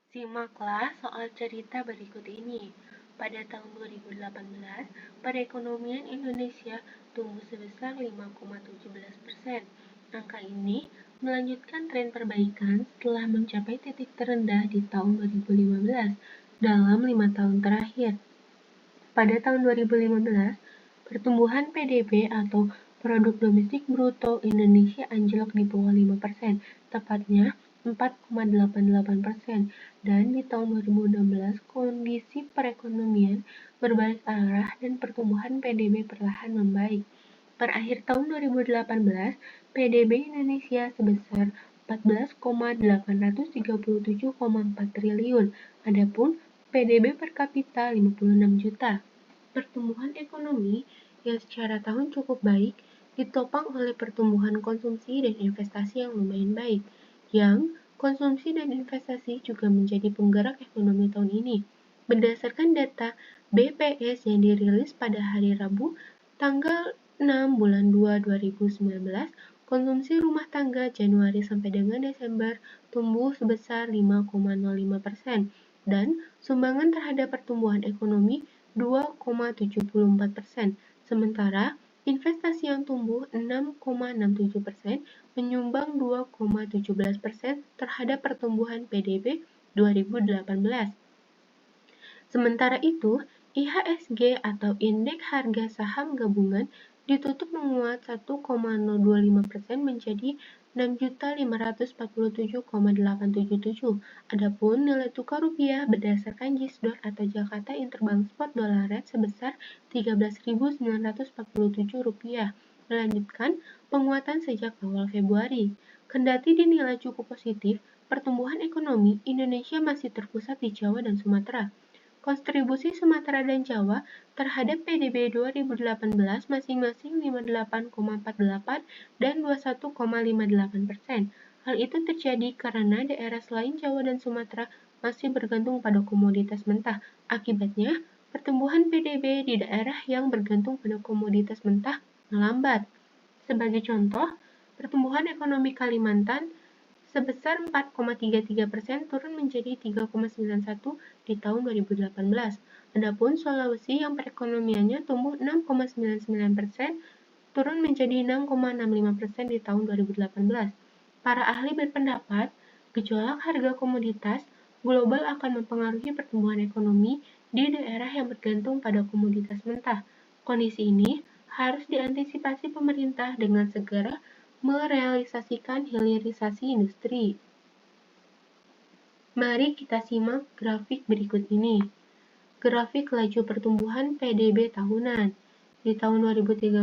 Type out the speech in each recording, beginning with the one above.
Simaklah soal cerita berikut ini. Pada tahun 2018, perekonomian Indonesia tumbuh sebesar 5,17%. Angka ini melanjutkan tren perbaikan setelah mencapai titik terendah di tahun 2015 dalam 5 tahun terakhir. Pada tahun 2015, pertumbuhan PDB atau Produk Domestik Bruto Indonesia anjlok di bawah 5%, tepatnya 4,88%, dan di tahun 2016 kondisi perekonomian berbalik arah dan pertumbuhan PDB perlahan membaik. Per akhir tahun 2018, PDB Indonesia sebesar 14,837,4 triliun, adapun PDB per kapita 56 juta. Pertumbuhan ekonomi yang secara tahun cukup baik ditopang oleh pertumbuhan konsumsi dan investasi yang lumayan baik, yang konsumsi dan investasi juga menjadi penggerak ekonomi tahun ini. Berdasarkan data BPS yang dirilis pada hari Rabu, tanggal 6 bulan 2 2019, konsumsi rumah tangga Januari sampai dengan Desember tumbuh sebesar 5,05%, dan sumbangan terhadap pertumbuhan ekonomi 2,74%, sementara investasi yang tumbuh 6,67% menyumbang 2,17% terhadap pertumbuhan PDB 2018. Sementara itu, IHSG atau Indeks Harga Saham Gabungan ditutup menguat 1,025% menjadi 6.547,877. Adapun nilai tukar rupiah berdasarkan JISDOR atau Jakarta Interbank Spot Dollar Rate sebesar Rp13.947, melanjutkan penguatan sejak awal Februari. Kendati dinilai cukup positif, pertumbuhan ekonomi Indonesia masih terpusat di Jawa dan Sumatera. Kontribusi Sumatera dan Jawa terhadap PDB 2018 masing-masing 58,48 dan 21,58%. Hal itu terjadi karena daerah selain Jawa dan Sumatera masih bergantung pada komoditas mentah. Akibatnya, pertumbuhan PDB di daerah yang bergantung pada komoditas mentah melambat. Sebagai contoh, pertumbuhan ekonomi Kalimantan sebesar 4,33% turun menjadi 3,91% di tahun 2018. Adapun Sulawesi yang perekonomiannya tumbuh 6,99% turun menjadi 6,65% di tahun 2018. Para ahli berpendapat, gejolak harga komoditas global akan mempengaruhi pertumbuhan ekonomi di daerah yang bergantung pada komoditas mentah. Kondisi ini harus diantisipasi pemerintah dengan segera merealisasikan hilirisasi industri. Mari kita simak grafik berikut ini. Grafik laju pertumbuhan PDB tahunan. Di tahun 2013,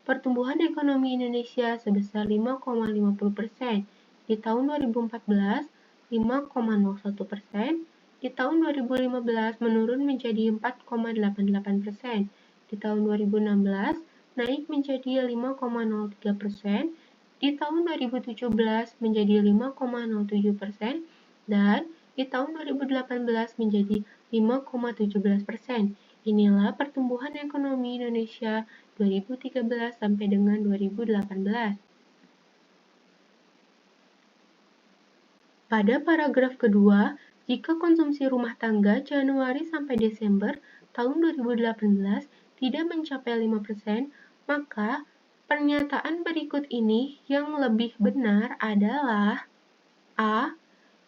pertumbuhan ekonomi Indonesia sebesar 5,50%. Di tahun 2014, 5,01%. Di tahun 2015 menurun menjadi 4,88%. Di tahun 2016 naik menjadi 5,03%. Di tahun 2017 menjadi 5,07%. Dan di tahun 2018 menjadi 5,17%. Inilah pertumbuhan ekonomi Indonesia 2013 sampai dengan 2018. Pada paragraf kedua, jika konsumsi rumah tangga Januari sampai Desember tahun 2018 tidak mencapai 5%, maka pernyataan berikut ini yang lebih benar adalah A.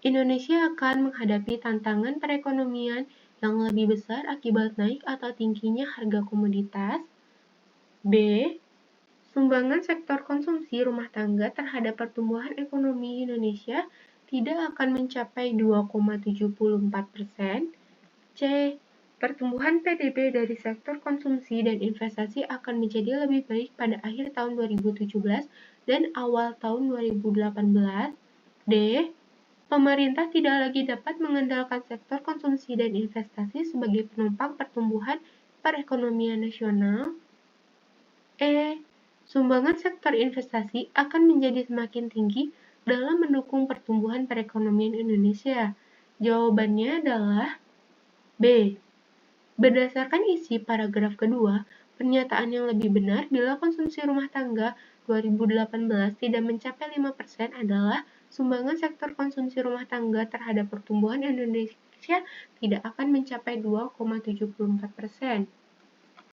Indonesia akan menghadapi tantangan perekonomian yang lebih besar akibat naik atau tingginya harga komoditas. B. Sumbangan sektor konsumsi rumah tangga terhadap pertumbuhan ekonomi Indonesia tidak akan mencapai 2,74%. C. Pertumbuhan PDB dari sektor konsumsi dan investasi akan menjadi lebih baik pada akhir tahun 2017 dan awal tahun 2018. D. Pemerintah tidak lagi dapat mengandalkan sektor konsumsi dan investasi sebagai penopang pertumbuhan perekonomian nasional. E. Sumbangan sektor investasi akan menjadi semakin tinggi dalam mendukung pertumbuhan perekonomian Indonesia. Jawabannya adalah B. Berdasarkan isi paragraf kedua, pernyataan yang lebih benar bila konsumsi rumah tangga 2018 tidak mencapai 5% adalah sumbangan sektor konsumsi rumah tangga terhadap pertumbuhan Indonesia tidak akan mencapai 2,74%.